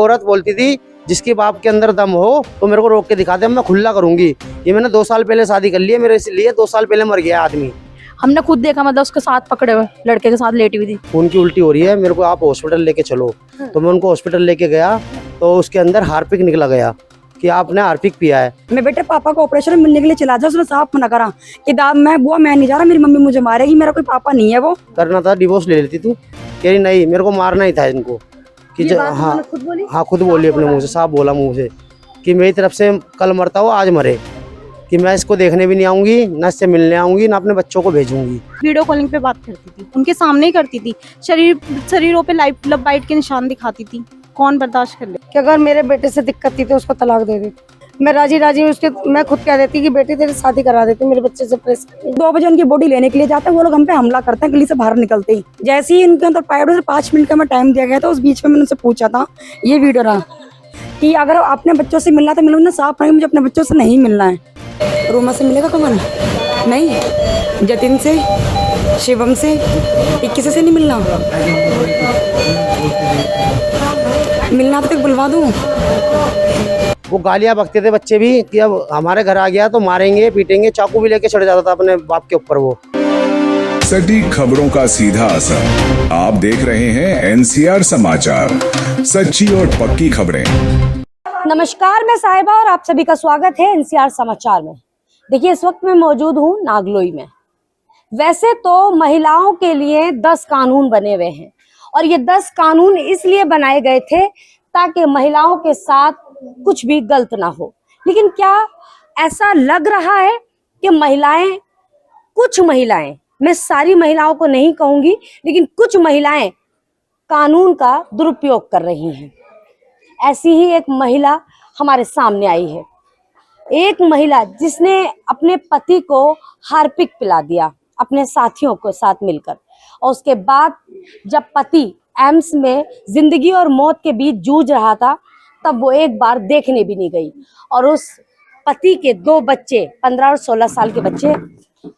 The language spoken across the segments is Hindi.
औरत बोलती थी जिसके बाप के अंदर दम हो तो मेरे को रोक के दिखा दे, मैं खुला करूंगी। ये मैंने 2 साल पहले शादी कर ली है, मेरे इसलिए 2 साल पहले मर गया आदमी। हमने खुद देखा, मतलब उसके साथ पकड़े हुए लड़के के साथ लेटी हुई थी। खून की उल्टी हो रही है, मेरे को आप हॉस्पिटल लेके चलो। तो मैं उनको हॉस्पिटल लेके गया तो उसके अंदर हार्पिक निकला गया कि आपने हार्पिक पिया है। मैं बेटे पापा को ऑपरेशन मिलने के लिए चला जा, उसने साफ मना करा कि मैं नहीं जा रहा, मेरी मम्मी मुझे मारेगी, मेरा कोई पापा नहीं है। वो करना था डिवोर्स ले लेती तू, कह रही नहीं मेरे को मारना ही था इनको कि हाँ खुद बोली अपने मुंह से, साफ बोला मुंह से कि मेरी तरफ से कल मरता हो आज मरे, कि मैं इसको देखने भी नहीं आऊंगी, ना इससे मिलने आऊंगी, ना अपने बच्चों को भेजूंगी। वीडियो कॉलिंग पे बात करती थी, उनके सामने ही करती थी, शरीरों पे लब बाइट के निशान दिखाती थी। कौन बर्दाश्त कर ले? कि अगर मेरे बेटे से दिक्कत थी तो उसको तलाक दे देती। मैं राजी उसके, मैं खुद कह देती कि बेटी तेरी शादी करा देती, मेरे बच्चे से प्रेस। 2 बजे उनकी बॉडी लेने के लिए जाते हैं, वो लोग हम पे हमला करते हैं गली से बाहर निकलते ही। जैसे ही उनके अंदर पाया 5 मिनट का मैं टाइम दिया गया था, उस बीच में मैंने उनसे पूछा था, ये वीडियो रहा कि अगर अपने बच्चों से मिलना तो मिलो, ना साफ रहे, मुझे अपने बच्चों से नहीं मिलना है। रोमा से मिलेगा कमल? नहीं। जतिन से, शिवम से, किसी से नहीं मिलना। मिलना तो बुलवा दूं। वो गालियां बकते थे बच्चे भी कि अब हमारे घर आ गया तो मारेंगे पीटेंगे, चाकू भी लेके चढ़ जाता था अपने बाप के ऊपर। वो सटीक खबरों का सीधा असर। आप देख रहे हैं एनसीआर समाचार, सच्ची और पक्की खबरें। नमस्कार, मैं साहिबा और आप सभी का स्वागत है एनसीआर समाचार में। देखिए, इस वक्त मैं मौजूद हूँ नागलोई में। वैसे तो महिलाओं के लिए 10 कानून बने हुए हैं और ये 10 कानून इसलिए बनाए गए थे ताकि महिलाओं के साथ कुछ भी गलत ना हो। लेकिन क्या ऐसा लग रहा है कि कुछ महिलाएं, मैं सारी महिलाओं को नहीं कहूंगी, लेकिन कुछ महिलाएं कानून का दुरुपयोग कर रही हैं। ऐसी ही एक महिला हमारे सामने आई है। एक महिला जिसने अपने पति को हार्पिक पिला दिया अपने साथियों के साथ मिलकर, और उसके बाद जब पति एम्स में जिंदगी और मौत के बीच जूझ रहा था तब वो एक बार देखने भी नहीं गई। और उस पति के 2 बच्चे, 15 और 16 साल के बच्चे,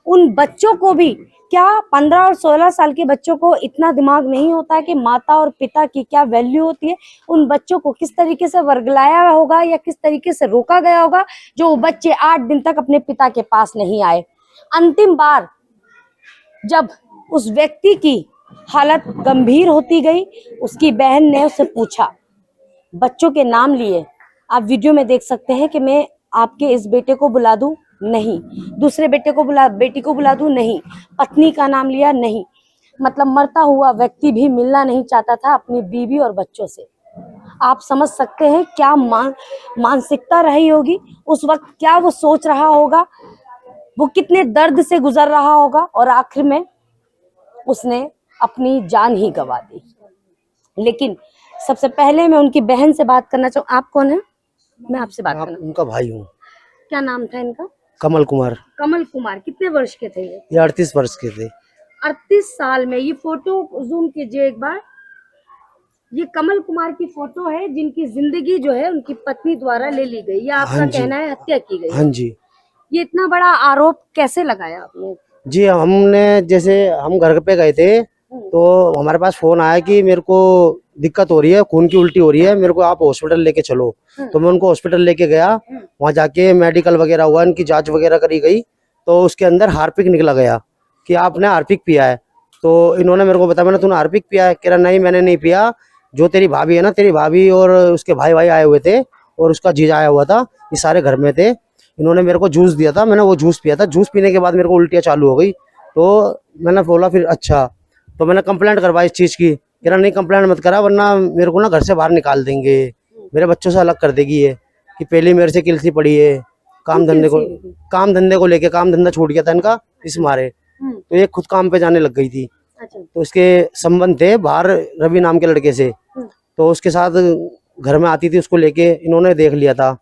उन बच्चों को भी, क्या 15 और 16 साल के बच्चों को इतना दिमाग नहीं होता है कि माता और पिता की क्या वैल्यू होती है? उन बच्चों को किस तरीके से वर्गलाया होगा या किस तरीके से रोका गया होगा जो वो बच्चे 8 दिन तक अपने पिता के पास नहीं आए। अंतिम बार जब उस व्यक्ति की हालत गंभीर होती गई, उसकी बहन ने उससे पूछा, बच्चों के नाम लिए, आप वीडियो में देख सकते हैं कि मैं आपके इस बेटे को बुला दूं? नहीं। दूसरे बेटी को बुला दूं? नहीं। पत्नी का नाम लिया? नहीं। मतलब मरता हुआ व्यक्ति भी मिलना नहीं चाहता था अपनी बीवी और बच्चों से। आप समझ सकते हैं क्या मानसिकता रही होगी उस वक्त, क्या वो सोच रहा होगा, वो कितने दर्द से गुजर रहा होगा। और आखिर में उसने अपनी जान ही गंवा दी। लेकिन सबसे पहले मैं उनकी बहन से बात करना चाहूँ। आप कौन है? मैं आपसे बात करना। उनका भाई हूँ। क्या नाम था इनका? कमल कुमार। कमल कुमार। कितने वर्ष के थे ये 38 वर्ष के थे। 38 साल में। ये फोटो जूम कीजिए एक बार। ये कमल कुमार की फोटो है जिनकी जिंदगी जो है उनकी पत्नी द्वारा ले ली गई, या आपका कहना है हत्या की गई? हाँ जी। ये इतना बड़ा आरोप कैसे लगाया आपने? जी, हमने जैसे हम घर पे गए थे तो हमारे पास फोन आया कि मेरे को दिक्कत हो रही है, खून की उल्टी हो रही है, मेरे को आप हॉस्पिटल लेके चलो। तो मैं उनको हॉस्पिटल लेके गया। वहाँ जाके मेडिकल वगैरह हुआ, इनकी जांच वगैरह करी गई तो उसके अंदर हार्पिक निकला गया कि आपने हार्पिक पिया है। तो इन्होंने मेरे को बताया, मैंने तूने हार्पिक पिया है? कह रहा नहीं मैंने नहीं पिया, जो तेरी भाभी है ना, तेरी भाभी और उसके भाई आए हुए थे और उसका जीजा आया हुआ था, ये सारे घर में थे। इन्होंने मेरे को जूस दिया था, मैंने वो जूस पिया था। जूस पीने के बाद मेरे को उल्टियाँ चालू हो गई। तो मैंने बोला फिर अच्छा, तो मैंने कंप्लेंट करवाई इस चीज़ की। कह रहा नहीं कंप्लेंट मत करा वरना मेरे को ना घर से बाहर निकाल देंगे, मेरे बच्चों से अलग कर देगी ये, कि पहले मेरे से किलसी पड़ी है काम धंधे को लेके। काम धंधा छूट गया था इनका इस मारे, तो ये खुद काम पे जाने लग गई थी। तो इसके संबंध थे बाहर रवि नाम के लड़के से, तो उसके साथ घर में आती थी, उसको लेके इन्होंने देख लिया था।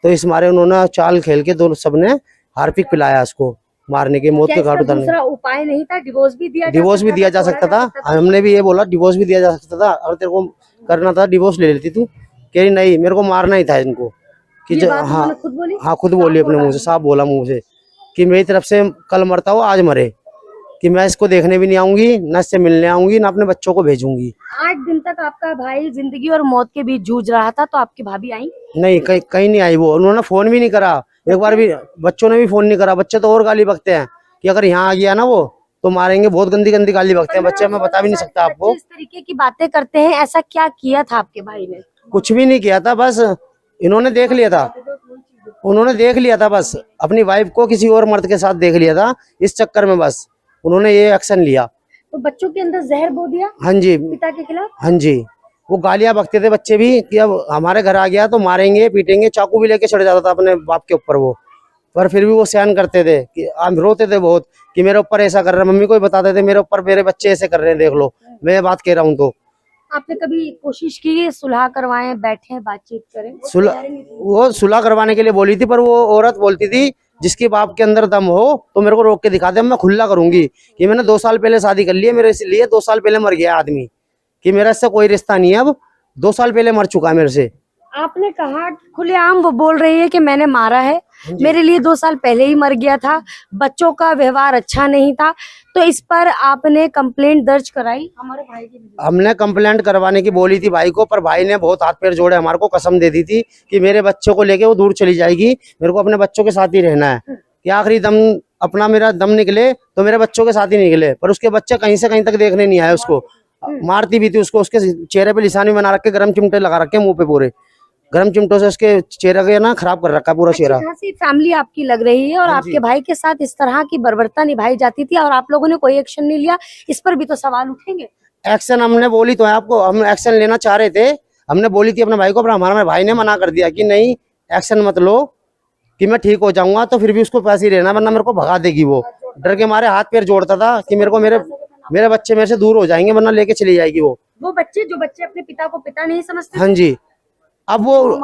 तो इस मारे उन्होंने चाल खेल के दोनों सबने हार्पिक पिलाया उसको मारने के, मौत के घाट उतारने। दूसरा उपाय नहीं था? डिवोर्स भी दिया जा सकता था। हमने भी ये बोला डिवोर्स भी दिया जा सकता था, और तेरे को करना था डिवोर्स ले लेती तू। कह रही नहीं मेरे को मारना ही था इनको कि खुद बोली अपने मुंह से, साफ बोला मुंह से कि मेरी तरफ से कल मरता हो आज मरे, कि मैं इसको देखने भी नहीं आऊंगी, न इससे मिलने आऊंगी, न अपने बच्चों को भेजूंगी। 8 दिन तक आपका भाई जिंदगी और मौत के बीच जूझ रहा था, तो आपकी भाभी आई? नहीं, कहीं कहीं नहीं आई वो। उन्होंने फोन भी नहीं करा, एक बार भी। बच्चों ने भी फोन नहीं करा। बच्चे तो और गाली बकते हैं कि अगर यहाँ आ गया ना वो तो मारेंगे, बहुत गंदी गंदी गाली बकते हैं बच्चे। मैं बता भी नहीं सकता आपको। बच्चे इस तरीके की बातें करते हैं, ऐसा क्या किया था आपके भाई ने? कुछ भी नहीं किया था, बस इन्होंने देख लिया था। उन्होंने देख लिया था बस, अपनी वाइफ को किसी और मर्द के साथ देख लिया था, इस चक्कर में बस उन्होंने ये एक्शन लिया। तो बच्चों के अंदर जहर बो दिया हाँ जी, पिता के खिलाफ? हाँ जी। वो गालियां बकते थे बच्चे भी कि अब हमारे घर आ गया तो मारेंगे पीटेंगे, चाकू भी लेके चढ़ जाता था अपने बाप के ऊपर वो। पर फिर भी वो सहन करते थे कि हम रोते थे बहुत कि मेरे ऊपर ऐसा कर रहे हैं। मम्मी को भी बताते थे मेरे ऊपर मेरे बच्चे ऐसे कर रहे हैं, देख लो। मैं बात कह रहा हूँ तो आपने कभी कोशिश की सुलह करवाएं, बैठे बातचीत करें? वो सुलह करवाने के लिए बोली थी, पर वो औरत बोलती थी जिसके बाप के अंदर दम हो तो मेरे को रोक के दिखा दे, मैं खुला करूंगी कि मैंने 2 साल पहले शादी कर ली है, मेरे इसलिए 2 साल पहले मर गया आदमी, कि मेरा इससे कोई रिश्ता नहीं है, अब 2 साल पहले मर चुका है मेरे से। आपने कहा खुलेआम वो बोल रही है कि मैंने मारा है, मेरे लिए 2 साल पहले ही मर गया था, बच्चों का व्यवहार अच्छा नहीं था, तो इस पर आपने कंप्लेंट दर्ज कराई? हमारे भाई की हमने कंप्लेंट करवाने की बोली थी भाई को, पर भाई ने बहुत हाथ पैर जोड़े, हमारे को कसम दे दी थी कि मेरे बच्चों को लेके वो दूर चली जाएगी, मेरे को अपने बच्चों के साथ ही रहना है, कि आखिरी दम अपना मेरा दम निकले तो मेरे बच्चों के साथ ही निकले। पर उसके बच्चे कहीं से कहीं तक देखने नहीं आए उसको। मारती भी थी उसको, उसके चेहरे पे निशानी बना रखे, गर्म चिमटे लगा रखे मुंह पे, पूरे गर्म चिमटों से उसके चेहरे का ना खराब कर रखा पूरा चेहरा। अच्छी फैमिली आपकी लग रही है और आपके भाई के साथ इस तरह की बर्बरता निभाई जाती थी और आप लोगों ने कोई एक्शन नहीं लिया, इस पर भी तो सवाल उठेंगे। एक्शन हमने बोली तो है आपको, हम एक्शन लेना चाह रहे थे, हमने बोली थी अपने भाई को, पर हमारे भाई ने मना कर दिया कि नहीं एक्शन मत लो, कि मैं ठीक हो जाऊंगा तो फिर भी उसको पास ही रहना, वरना मेरे को भगा देगी। वो डर के मारे हाथ पैर जोड़ता था कि मेरे को मेरे बच्चे मेरे से दूर हो जाएंगे, वरना लेके चली जाएगी वो बच्चे जो बच्चे अपने पिता को पिता नहीं समझते। हाँ जी। अब वो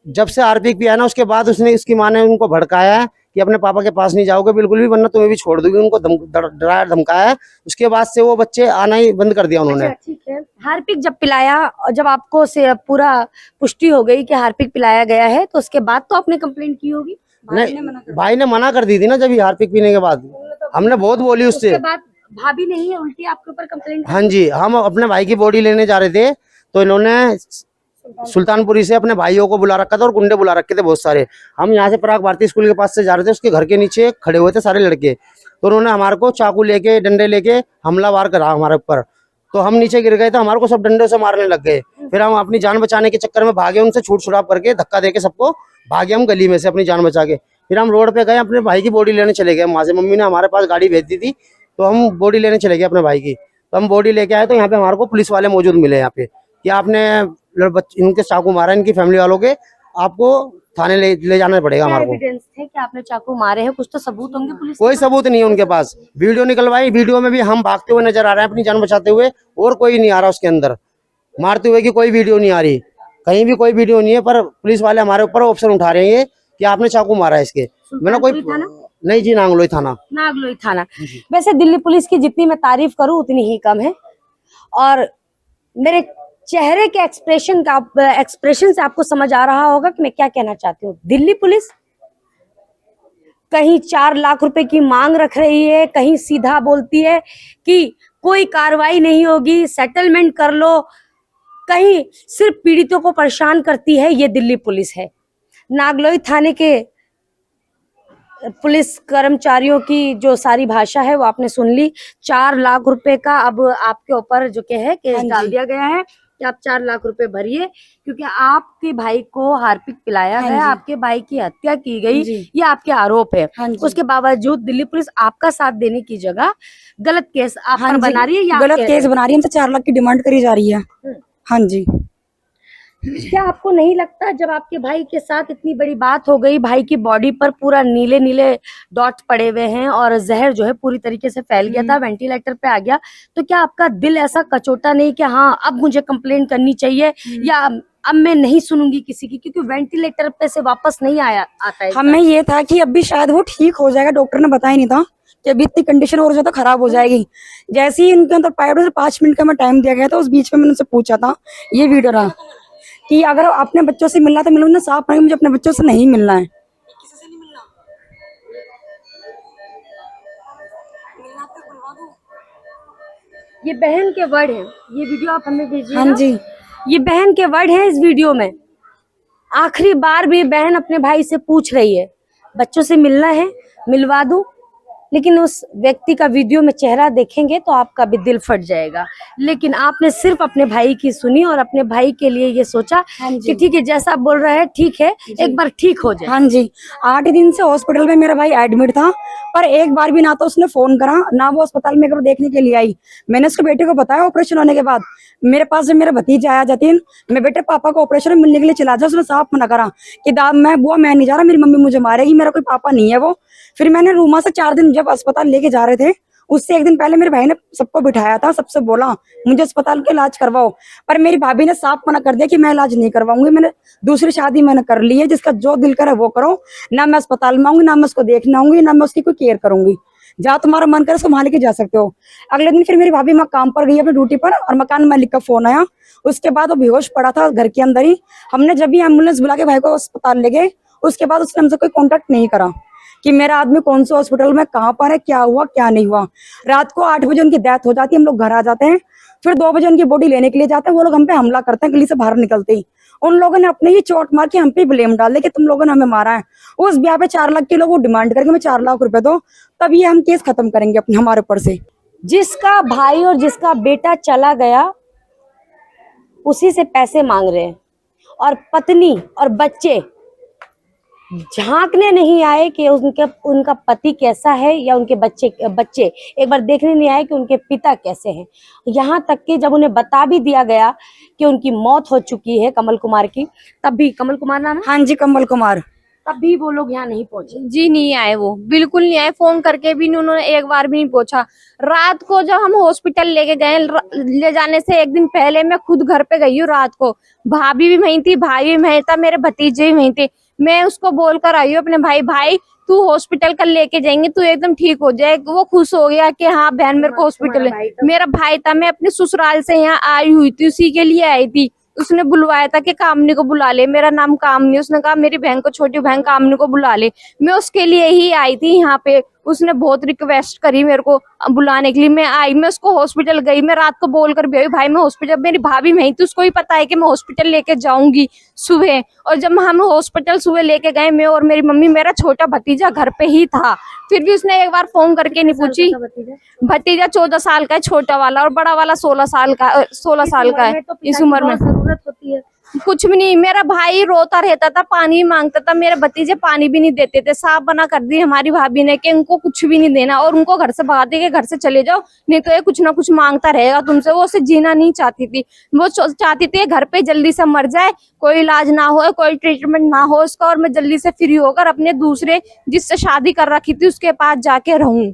जब से हार्पिक पिया ना उसके बाद उसकी माँ ने उनको भड़काया है कि अपने पापा के पास नहीं जाओगे बिल्कुल भी, वरना तुम्हें भी छोड़ दूंगी, उनको डराया धमकाया है। उसके बाद से वो बच्चे आना ही बंद कर दिया उन्होंने। ठीक है, हार्पिक जब पिलाया और जब आपको से पूरा पुष्टि हो गई कि हार्पिक पिलाया गया है, तो उसके बाद तो आपने कंप्लेंट की होगी? नहीं, भाई ने मना कर दी थी ना जब हार्पिक पीने के बाद, हमने बहुत बोली उससे। उसके बाद भाभी ने ही उल्टी आपके ऊपर कंप्लेंट? हाँ जी, हम अपने भाई की बॉडी लेने जा रहे थे तो इन्होंने सुल्तानपुरी से अपने भाइयों को बुला रखा था और गुंडे बुला रखे थे बहुत सारे। हम यहाँ से पराग भारती स्कूल के पास से जा रहे थे, उसके घर के नीचे खड़े हुए थे सारे लड़के, तो उन्होंने हमारे को चाकू लेके डंडे लेके हमलावार करा हमारे ऊपर। तो हम नीचे गिर गए थे, हमारे को सब डंडे से मारने लग गए। फिर हम अपनी जान बचाने के चक्कर में भागे, उनसे छूट छुड़ाप करके धक्का देके सबको भागे हम गली में से अपनी जान बचा के। फिर हम रोड पे गए, अपने भाई की बॉडी लेने चले गए वहां से। मम्मी ने हमारे पास गाड़ी भेज दी थी तो हम बॉडी लेने चले गए अपने भाई की। तो हम बॉडी लेके आए तो यहाँ पे हमारे को पुलिस वाले मौजूद मिले यहाँ पे कि आपने इनके चाकू मारा, इनकी फैमिली वालों के, आपको थाने ले जाना पड़ेगा हमारे को। एविडेंस थे कि आपने चाकू मारे हैं? कुछ तो सबूत होंगे पुलिस? कोई सबूत नहीं है उनके पास। वीडियो निकलवाई, वीडियो में भी हम भागते हुए नजर आ रहे हैं अपनी जान बचाते हुए, और कोई नहीं आ रहा उसके अंदर मारते हुए की कोई वीडियो नहीं आ रही, कहीं भी कोई वीडियो नहीं है। पर पुलिस वाले हमारे ऊपर ऑप्शन उठा रहे हैं कि आपने चाकू मारा है इसके। मैंने कोई नहीं जी, नागलोई थाना। नागलोई थाना। वैसे दिल्ली पुलिस की जितनी मैं तारीफ करूं उतनी ही कम है, और मेरे चेहरे के एक्सप्रेशन से आपको समझ आ रहा होगा कि मैं क्या कहना चाहती हूँ। दिल्ली पुलिस कहीं 4 लाख रुपए की मांग रख रही है, कहीं सीधा बोलती है कि कोई कार्रवाई नहीं होगी, सेटलमेंट कर लो, कहीं सिर्फ पीड़ितों को परेशान करती है। ये दिल्ली पुलिस है। नागलोई थाने के पुलिस कर्मचारियों की जो सारी भाषा है वो आपने सुन ली। 4 लाख रुपए का अब आपके ऊपर जो के है केस डाल दिया गया है कि आप 4 लाख रुपए भरिए, क्योंकि आपके भाई को हार्पिक पिलाया गया, आपके भाई की हत्या की गई, ये आपके आरोप है। उसके बावजूद दिल्ली पुलिस आपका साथ देने की जगह गलत केस आप पर बना रही है या गलत केस बना रही है? हमसे 4 लाख की डिमांड करी जा रही है। हाँ जी। क्या आपको नहीं लगता जब आपके भाई के साथ इतनी बड़ी बात हो गई, भाई की बॉडी पर पूरा नीले नीले डॉट पड़े हुए हैं और जहर जो है पूरी तरीके से फैल गया था, वेंटिलेटर पे आ गया, तो क्या आपका दिल ऐसा कचोटा नहीं कि हाँ अब मुझे कंप्लेंट करनी चाहिए या अब मैं नहीं सुनूंगी किसी की, क्योंकि वेंटिलेटर पे से वापस नहीं आता है? हमें ये था कि अभी शायद वो ठीक हो जाएगा, डॉक्टर ने बताया नहीं था कि अभी इतनी कंडीशन और ज्यादा खराब हो जाएगी। जैसे ही उनके अंदर पाया 5 मिनट का मैं टाइम दिया गया था, उस बीच में मैंने उनसे पूछा था, ये वीडियो रहा कि अगर अपने बच्चों से मिलना तो मिलो, ना साफ नहीं, मुझे अपने बच्चों से नहीं मिलना है। किसी से नहीं मिलना, मिलना तो बुलवा दो। ये बहन के वर्ड हैं, ये वीडियो आप हमें भेजिए। हाँ जी। ये बहन के वर्ड हैं इस वीडियो में। आखिरी बार भी बहन अपने भाई से पूछ रही है, बच्चों से मिलना है, मिलवा दूं। लेकिन उस व्यक्ति का वीडियो में चेहरा देखेंगे तो आपका भी दिल फट जाएगा। लेकिन आपने सिर्फ अपने भाई की सुनी और अपने भाई के लिए ये सोचा कि ठीक है, जैसा बोल रहा है ठीक है, एक बार ठीक हो जाए। हाँ जी, 8 दिन से हॉस्पिटल में मेरा भाई एडमिट था, पर एक बार भी ना तो उसने फोन करा, ना वो अस्पताल में एक बार देखने के लिए आई। मैंने उसके बेटे को बताया ऑपरेशन होने के बाद, मेरे पास जब मेरा भतीजा आया जतिन, मैं बेटे पापा को ऑपरेशन में मिलने के लिए चला जा, उसने साफ मना करा कि मैं नहीं जा रहा, मेरी मम्मी मुझे मारेगी, मेरा कोई पापा नहीं है वो। फिर मैंने रूमा से 4 दिन जब अस्पताल लेके जा रहे थे, उससे एक दिन पहले मेरे भाई ने सबको बिठाया था, सबसे बोला मुझे अस्पताल के इलाज करवाओ, पर मेरी भाभी ने साफ मना कर दिया कि मैं इलाज नहीं करवाऊंगी, मैंने दूसरी शादी मैंने कर ली है, जिसका जो दिल करे वो करो, ना मैं अस्पताल में आऊंगी, ना मैं उसको देखने आऊंगी, ना मैं उसकी कोई केयर करूंगी, जहाँ तुम्हारा मन करे उसको वहां लेके जा सकते हो। अगले दिन फिर मेरी भाभी माँ काम पर गई अपनी ड्यूटी पर, और मकान मालिक का फोन आया। उसके बाद वो बेहोश पड़ा था घर के अंदर ही। हमने जब भी एम्बुलेंस बुला के भाई को अस्पताल ले गए, उसके बाद उसने हमसे कोई कॉन्टेक्ट नहीं करा कि मेरा आदमी कौन से हॉस्पिटल में, कहाँ पर है, क्या हुआ क्या नहीं हुआ। रात को 8 बजे उनकी डेथ हो जाती है, हम लोग घर आ जाते हैं, फिर 2 बजे उनकी बॉडी लेने के लिए जाते हैं, वो लोग हम पे हमला करते हैं गली से बाहर निकलते ही। उन लोगों ने अपने ही चोट मार के हम पे ब्लेम डाल दिया कि तुम लोगों ने हमें मारा है। उस ब्याह पे 4 लाख के लोग वो डिमांड करके हमें 4 लाख रुपए दो, तब ये हम केस खत्म करेंगे अपने हमारे ऊपर से। जिसका भाई और जिसका बेटा चला गया उसी से पैसे मांग रहे हैं, और पत्नी और बच्चे झांकने नहीं आए कि उनका पति कैसा है, या उनके बच्चे एक बार देखने नहीं आए कि उनके पिता कैसे हैं। यहाँ तक कि जब उन्हें बता भी दिया गया कि उनकी मौत हो चुकी है कमल कुमार की, तब भी, कमल कुमार नाम है? हाँ जी, कमल कुमार। तब भी वो लोग यहाँ नहीं पहुंचे। जी नहीं आए, वो बिल्कुल नहीं आए, फोन करके भी उन्होंने एक बार भी नहीं पूछा। रात को जब हम हॉस्पिटल लेके गए, ले जाने से एक दिन पहले मैं खुद घर पे गई हूँ रात को। भाभी भी वहीं थी, भाई भी वहीं था, मेरे भतीजे भी वहीं थे। मैं उसको बोल कर आई हूँ अपने भाई तू हॉस्पिटल कल लेके जाएंगे, तू एकदम ठीक हो जाए। वो खुश हो गया कि हाँ बहन मेरे को हॉस्पिटल, मेरा भाई था। मैं अपने ससुराल से यहाँ आई हुई थी, उसी के लिए आई थी। उसने बुलवाया था कि कामनी को बुला ले, मेरा नाम कामनी, उसने कहा मेरी बहन को, छोटी बहन कामनी को बुला ले। मैं उसके लिए ही आई थी यहाँ पे। उसने बहुत रिक्वेस्ट करी मेरे को बुलाने के लिए, मैं आई, मैं उसको हॉस्पिटल गई। मैं रात को बोल कर भी आई भाई मैं हॉस्पिटल, मेरी भाभी वहीं थी, उसको ही पता है कि मैं हॉस्पिटल लेके जाऊंगी सुबह। और जब हम हॉस्पिटल सुबह लेके गए, मैं और मेरी मम्मी, मेरा छोटा भतीजा घर पे ही था, फिर भी उसने एक बार फोन करके नहीं पूछी। भतीजा 14 साल का है छोटा वाला, और बड़ा वाला 16 साल का है। इस उम्र में जरूरत होती है। कुछ भी नहीं। मेरा भाई रोता रहता था, पानी मांगता था, मेरे भतीजे पानी भी नहीं देते थे। साफ बना कर दी हमारी भाभी ने कि उनको कुछ भी नहीं देना, और उनको घर से भगा दे के घर से चले जाओ, नहीं तो ये कुछ ना कुछ मांगता रहेगा तुमसे। वो उसे जीना नहीं चाहती थी, वो चाहती थी घर पे जल्दी से मर जाए, कोई इलाज ना हो, कोई ट्रीटमेंट ना हो उसका, और मैं जल्दी से फ्री होकर अपने दूसरे जिससे शादी कर रखी थी उसके पास जाके रहूं।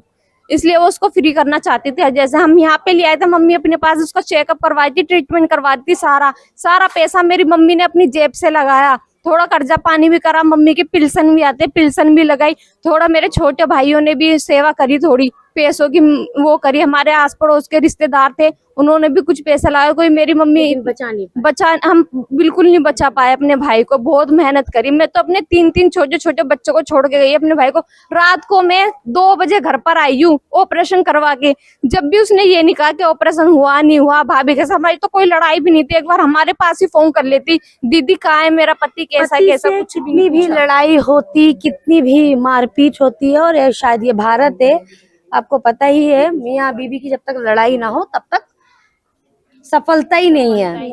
इसलिए वो उसको फ्री करना चाहती थी। जैसे हम यहाँ पे ले आए थे, मम्मी अपने पास उसका चेकअप करवाई थी, ट्रीटमेंट करवाई थी, सारा पैसा मेरी मम्मी ने अपनी जेब से लगाया। थोड़ा कर्जा पानी भी करा, मम्मी के पिल्सन भी आते, पिल्सन भी लगाई। थोड़ा मेरे छोटे भाइयों ने भी सेवा करी, थोड़ी पैसों की वो करी। हमारे आस पड़ोस के रिश्तेदार थे, उन्होंने भी कुछ पैसा लगाया। कोई मेरी मम्मी हम बिल्कुल नहीं बचा पाए अपने भाई को, बहुत मेहनत करी। मैं तो अपने 3 छोटे छोटे बच्चों को छोड़ के गई अपने भाई को। रात को मैं 2 बजे घर पर आई हूँ ऑपरेशन करवा के। जब भी उसने ये नहीं कहा कि ऑपरेशन हुआ नहीं हुआ, भाभी के साथ हमारी तो कोई लड़ाई भी नहीं थी। एक बार हमारे पास ही फोन कर लेती, दीदी कहाँ है मेरा पति, कैसा कैसा, कुछ भी कितनी भी लड़ाई होती, कितनी भी मारपीट होती है, और शायद ये भारत है, आपको पता ही है, मियाँ बीवी की जब तक लड़ाई ना हो तब तक सफलता ही नहीं है।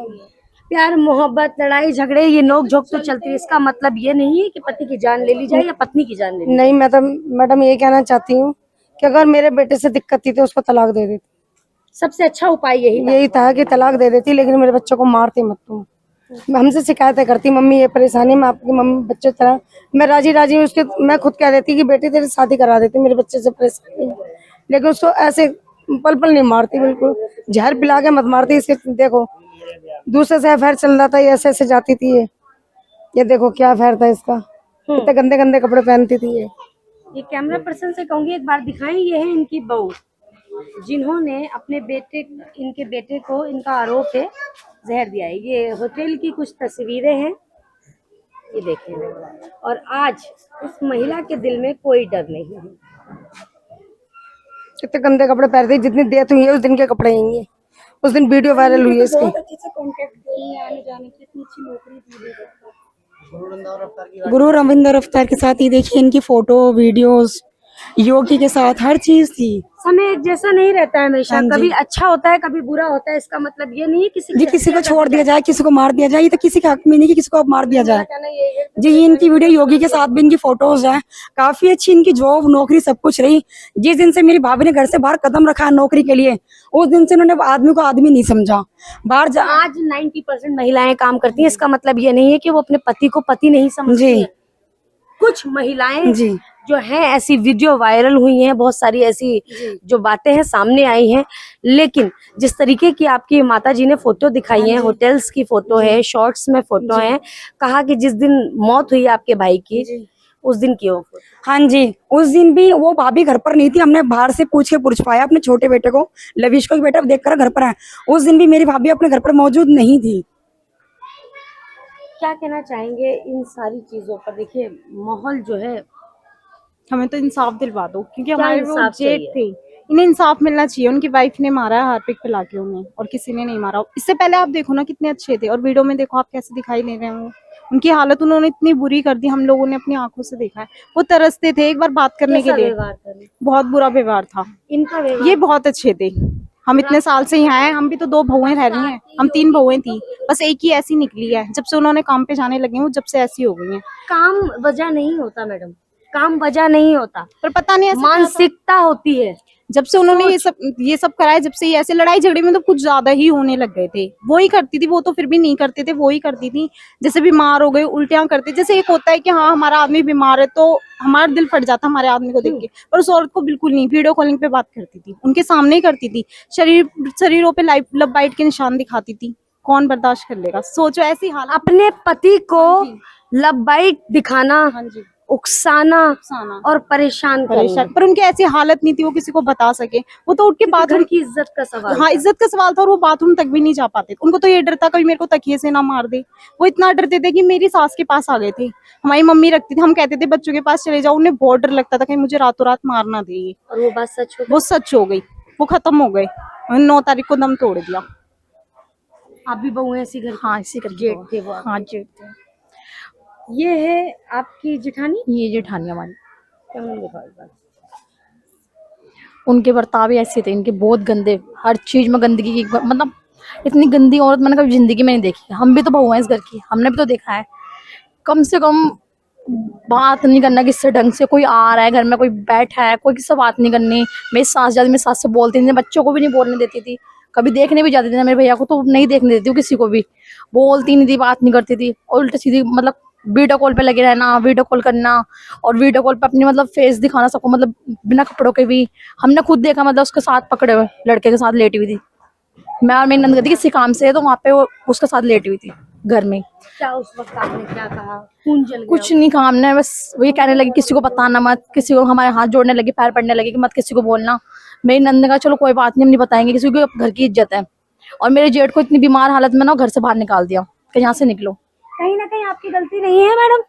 प्यार मोहब्बत, लड़ाई झगड़े, ये नोक झोंक तो चलती है। इसका मतलब ये नहीं है कि पति की जान ले ली जाए या पत्नी की जान ले ली। नहीं, मैं तो मैडम ये कहना चाहती हूँ कि अगर मेरे बेटे से दिक्कत थी तो उसको तलाक दे देती। सबसे अच्छा उपाय यही था कि तलाक दे देती, लेकिन मेरे बच्चों को मारती मत तुम। हमसे शिकायतें करती, मम्मी ये परेशानी में आपकी मम्मी बच्चे तरह, मैं राजी उसके, मैं खुद कह देती कि बेटी तेरी शादी करा देती, मेरे बच्चे से परेशानी है, लेकिन उसको ऐसे पल नहीं मारती, बिल्कुल जहर पिला के मत मारती। इसके देखो दूसरे से अफेयर चल रहा था, ये ऐसे जाती थी, ये देखो क्या अफेयर था इसका, कितने गंदे गंदे कपड़े पहनती थी ये कैमरा पर्सन से कहूंगी एक बार दिखाएं। ये है इनकी बहू, जिन्होंने अपने इनके बेटे को, इनका आरोप है, जहर दिया है। ये होटल की कुछ तस्वीरें हैं, ये देखें। और आज इस महिला के दिल में कोई डर नहीं है। कितने गंदे कपड़े पहनते हैं, जितनी डेथ हुई है उस दिन के कपड़े हैं ये। उस दिन वीडियो वायरल हुई है इसकी। गुरु रविंद्र रफ्तार के साथ ही देखिए इनकी फोटो वीडियोस, योगी के साथ हर चीज थी। समय एक जैसा नहीं रहता है हमेशा, हाँ जी। कभी अच्छा होता है कभी बुरा होता है। इसका मतलब ये नहीं है जी किसी को छोड़ दिया जाए, किसी को मार दिया जाए, ये तो किसी के हक में नहीं कि किसी को अब मार दिया जाए। जी ये इनकी वीडियो, योगी के साथ भी इनकी फोटोज है, काफी अच्छी इनकी जॉब नौकरी सब कुछ रही। जिस दिन से मेरी भाभी ने घर से बाहर कदम रखा है नौकरी के लिए, उस दिन से उन्होंने आदमी को आदमी नहीं समझा। बाहर आज 90% महिलाएं काम करती हैं, इसका मतलब ये नहीं है कि वो अपने पति को पति नहीं समझती जी। हैं। कुछ महिलाएं जी जो हैं ऐसी वीडियो वायरल हुई हैं, बहुत सारी ऐसी जो बातें हैं सामने आई हैं, लेकिन जिस तरीके की आपकी माता जी ने फोटो दिखाई है, होटल्स की फोटो है, शॉर्ट्स में फोटो है, कहा कि जिस दिन मौत हुई आपके भाई की उस दिन की वो हाँ जी, उस दिन भी वो भाभी घर पर नहीं थी। हमने बाहर से पूछ के पूछ पाया अपने छोटे बेटे को, लविश को, बेटा देख कर घर पर है। उस दिन भी मेरी भाभी अपने घर पर मौजूद नहीं थी। क्या कहना चाहेंगे इन सारी चीजों पर? देखिए माहौल जो है, हमें तो इंसाफ दिलवा दो, क्योंकि क्या हमारे वो इंसाफ जेठ चाहिए? थे, इन्हें इंसाफ मिलना चाहिए। उनकी वाइफ ने मारा है हार्पिक पिला के उन्हें, और किसी ने नहीं मारा। इससे पहले आप देखो ना कितने अच्छे थे, और वीडियो में देखो आप कैसे दिखाई दे रहे हैं वो। उनकी हालत उन्होंने इतनी बुरी कर दी, हम लोगों ने अपनी आंखों से देखा है। वो तरसते थे एक बार बात करने के कैसा लिए, व्यवहार करें? बहुत बुरा व्यवहार था। इनका व्यवहार ये बहुत अच्छे थे। हम इतने साल से यहाँ हैं, हम भी तो 2 बहुएं रह रही हैं, हम 3 बहुएं थी, बस एक ही ऐसी निकली है। जब से उन्होंने काम पे जाने लगे वो जब से ऐसी हो गई हैं। काम वजह नहीं होता मैडम, काम वजह नहीं होता, पर पता नहीं ऐसा क्या था। मानसिकता होती है। जब से उन्होंने ये सब कराया, जब से ये ऐसे लड़ाई झगड़े में तो कुछ ज्यादा ही होने लग गए थे। वो ही करती थी, वो तो फिर भी नहीं करते थे, वो ही करती थी। जैसे बीमार हो गए उल्टियां करते, जैसे एक होता है कि हाँ हमारा आदमी बीमार है तो हमारा दिल फट जाता हमारे आदमी को देख के, पर उस औरत को बिल्कुल नहीं। वीडियो कॉलिंग पे बात करती थी, उनके सामने ही करती थी, शरीरों पे लब बाइट के निशान दिखाती थी। कौन बर्दाश्त कर लेगा? सोचो ऐसी हालत। अपने पति को लब बाइट दिखाना, हाँ जी, उकसाना उकसाना, और परेशान परेशान। करना, पर उनकी ऐसी हालत नहीं थी वो किसी को बता सके। वो तो उठ के घर बाथरूम, की इज्जत का सवाल। हाँ इज्जत का सवाल था, और वो बाथरूम तक भी नहीं जा पाते थे। उनको तो ये डर था कभी मेरे को तकिए से ना मार दे। वो इतना डरते थे कि मेरी सास के पास आ गए थे। हमारी मम्मी रखती थी, हम कहते थे बच्चों के पास चले जाओ, उन्हें बहुत डर लगता था कहीं मुझे रातों रात मार ना दे ये। और वो बात सच हो गई। वो सच हो गई, वो खत्म हो गए। 9 तारीख को दम तोड़ दिया। आप भी बहू हैं इसी घर की? हाँ इसी करके जेठ थे वो? हाँ जेठ थे। ये है आपकी जेठानी? ये जेठानी हमारी। कैमरा दिखाओ एक बार। उनके बर्ताव ही ऐसे थे, इनके बहुत गंदे, हर चीज में गंदगी की, मतलब इतनी गंदी औरत मैंने कभी जिंदगी में नहीं देखी। हम भी तो बहू हैं इस घर की, हमने भी तो देखा है। कम से कम बात नहीं करना किससे ढंग से, कोई आ रहा है घर में, कोई बैठा है, कोई किससे बात नहीं करनी। मेरी सास जाती, मेरी सास से बोलती नहीं, बच्चों को भी नहीं बोलने देती थी। कभी देखने भी जाती थी ना मेरे भैया को तो नहीं देखने देती हूँ, किसी को भी बोलती नहीं थी, बात नहीं करती थी। और उल्टा सीधी मतलब वीडियो कॉल पे लगे रहना, वीडियो कॉल करना, और वीडियो कॉल पे अपनी मतलब फेस दिखाना सबको, मतलब बिना कपड़ों के भी। हमने खुद देखा, मतलब उसके साथ पकड़े हुए लड़के के साथ लेटी हुई थी। मैं और मेरी नंद गई थी किसी काम से, तो वहाँ पे वो उसके साथ लेटी हुई थी घर में। क्या उस वक्त आपने क्या कहा? खून जल गया? कुछ नहीं कहा हमने, बस वही कहने लगी किसी को बताना मत, किसी को, हमारे हाथ जोड़ने लगी, पैर पड़ने लगी कि मत किसी को बोलना। मेरी नंद ने कहा चलो कोई बात नहीं, हम नहीं बताएंगे किसी को, घर की इज्जत है। और मेरे जेठ को इतनी बीमार हालत में ना घर से बाहर निकाल दिया कि यहाँ से निकलो। कहीं ना कहीं आपकी गलती नहीं है मैडम?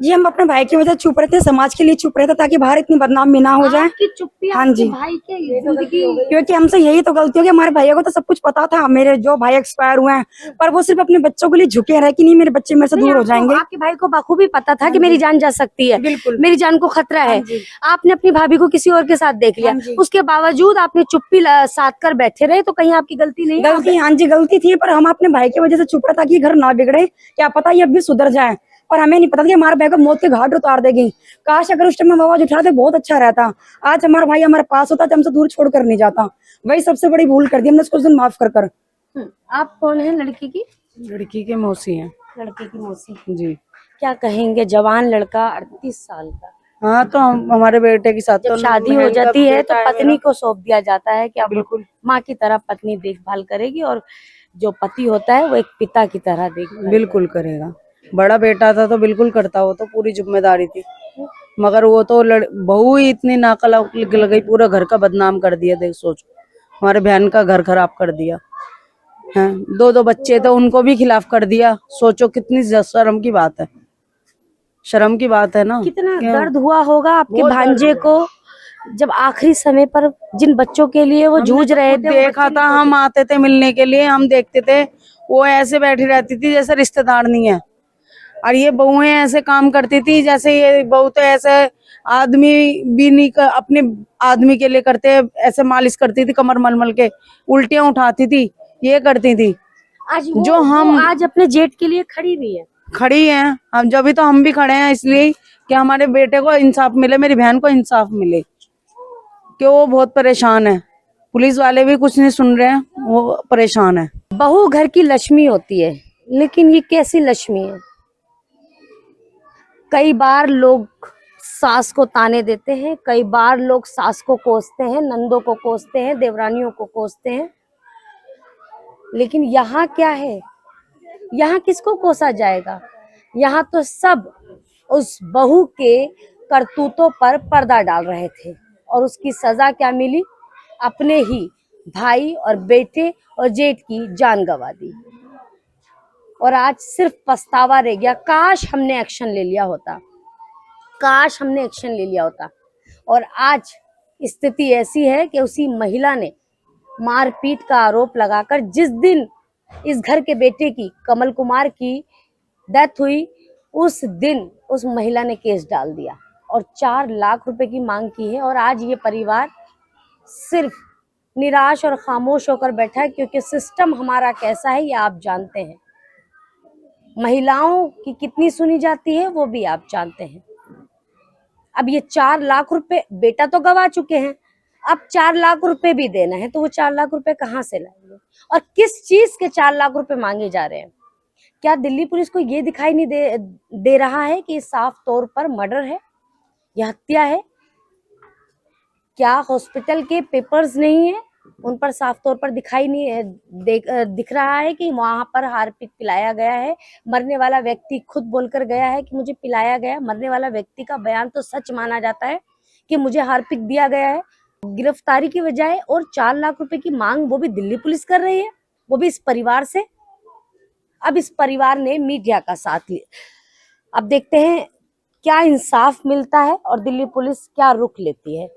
जी हम अपने भाई की वजह चुप रहे थे, समाज के लिए चुप रहे थे, ताकि बाहर इतनी बदनामी ना हो जाए। आपकी चुप्पी हाँ आपके जी। भाई के जिंदगी। क्योंकि हमसे यही तो गलती होगी, हमारे भैया को तो सब कुछ पता था, मेरे जो भाई एक्सपायर हुए हैं, पर वो सिर्फ अपने बच्चों के लिए झुके रहे कि नहीं मेरे बच्चे मेरे से दूर हो जाएंगे। आपके भाई को बखूबी पता था कि मेरी जान जा सकती है, बिल्कुल। मेरी जान को खतरा है। हाँ जी। आपने अपनी भाभी को किसी और के साथ देख लिया, हाँ जी। उसके बावजूद आपने चुप्पी साध कर बैठे रहे, तो कहीं आपकी गलती नहीं है? गलती, हाँ जी गलती थी, पर हम अपने भाई की वजह से चुप रहे ताकि घर ना बिगड़े। क्या पता ये अब भी सुधर जाए, पर हमें नहीं पता था कि हमारे भाई को मौत के घाट उतार देगी। काश अगर उस टाइम हम आवाज उठाते बहुत अच्छा रहता। आज हमारा भाई हमारे पास होता तो हमसे दूर छोड़कर नहीं जाता। वही सबसे बड़ी भूल कर दी हमने, उसको उस दिन माफ कर कर। आप कौन है लड़की की? लड़की के मौसी हैं लड़के की मौसी। जी। क्या कहेंगे? जवान लड़का 38 साल का, हाँ तो हमारे बेटे के साथ जब तो शादी हो बहन का जाती है तो बेटा है पत्नी को सौंप दिया जाता है कि अब बिल्कुल। माँ की तरह पत्नी देखभाल करेगी, और जो पति होता है वो एक पिता की तरह देखभाल बिल्कुल करेगा। बड़ा बेटा था तो बिल्कुल करता, वो तो पूरी जिम्मेदारी थी, मगर वो तो बहू ही इतनी नाकल गई, पूरा घर का बदनाम कर दिया। देख सोचो, हमारे बहन का घर खराब कर दिया है। 2 बच्चे तो उनको भी खिलाफ कर दिया। सोचो कितनी शर्म की बात है, शर्म की बात है ना। कितना क्या? दर्द हुआ होगा आपके बहुत भांजे दर्द को जब आखिरी समय पर जिन बच्चों के लिए वो जूझ रहे थे, वो देखा बच्चे था, हम आते थे मिलने के लिए, हम देखते थे वो ऐसे बैठी रहती थी जैसे रिश्तेदार नहीं है, और ये बहुएं ऐसे काम करती थी जैसे ये बहू तो ऐसे आदमी भी नहीं अपने आदमी के लिए करते, ऐसे मालिश करती थी कमर मलमल के, उल्टियां उठाती थी, ये करती थी। आज जो हम आज अपने जेठ के लिए खड़ी हुई है। खड़ी हैं, हम जब भी तो हम भी खड़े हैं इसलिए कि हमारे बेटे को इंसाफ मिले, मेरी बहन को इंसाफ मिले, कि वो बहुत परेशान है। पुलिस वाले भी कुछ नहीं सुन रहे हैं, वो परेशान है। बहू घर की लक्ष्मी होती है, लेकिन ये कैसी लक्ष्मी है? कई बार लोग सास को ताने देते हैं, कई बार लोग सास को कोसते हैं, नंदों को कोसते हैं, देवरानियों को कोसते हैं, लेकिन यहाँ क्या है? यहाँ किसको कोसा जाएगा? यहाँ तो सब उस बहू के करतूतों पर पर्दा डाल रहे थे, और उसकी सजा क्या मिली? अपने ही भाई और बेटे और जेठ की जान गंवा दी। और आज सिर्फ पछतावा रह गया, काश हमने एक्शन ले लिया होता, काश हमने एक्शन ले लिया होता। और आज स्थिति ऐसी है कि उसी महिला ने मारपीट का आरोप लगाकर, जिस दिन इस घर के बेटे की, कमल कुमार की डेथ हुई, उस दिन उस महिला ने केस डाल दिया और 4 लाख रुपए की मांग की है। और आज ये परिवार सिर्फ निराश और खामोश होकर बैठा है, क्योंकि सिस्टम हमारा कैसा है ये आप जानते हैं। महिलाओं की कितनी सुनी जाती है वो भी आप जानते हैं। अब ये 4 लाख रुपए, बेटा तो गवा चुके हैं, अब 4 लाख रुपए भी देना है, तो वो 4 लाख रुपए कहाँ से लाएंगे? और किस चीज के 4 लाख रुपए मांगे जा रहे हैं? क्या दिल्ली पुलिस को ये दिखाई नहीं दे रहा है कि साफ तौर पर मर्डर है, यह हत्या है? क्या हॉस्पिटल के पेपर्स नहीं है, उन पर साफ तौर पर दिखाई नहीं है, दिख रहा है कि वहां पर हार्पिक पिलाया गया है? मरने वाला व्यक्ति खुद बोलकर गया है कि मुझे पिलाया गया। मरने वाला व्यक्ति का बयान तो सच माना जाता है कि मुझे हार्पिक दिया गया है। गिरफ्तारी की बजाय और 4 लाख रुपए की मांग वो भी दिल्ली पुलिस कर रही है, वो भी इस परिवार से। अब इस परिवार ने मीडिया का साथ लिया। अब देखते हैं क्या इंसाफ मिलता है और दिल्ली पुलिस क्या रुख लेती है।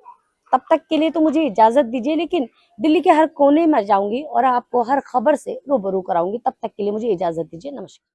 तब तक के लिए तो मुझे इजाजत दीजिए, लेकिन दिल्ली के हर कोने में जाऊंगी और आपको हर खबर से रूबरू कराऊंगी। तब तक के लिए मुझे इजाजत दीजिए। नमस्कार।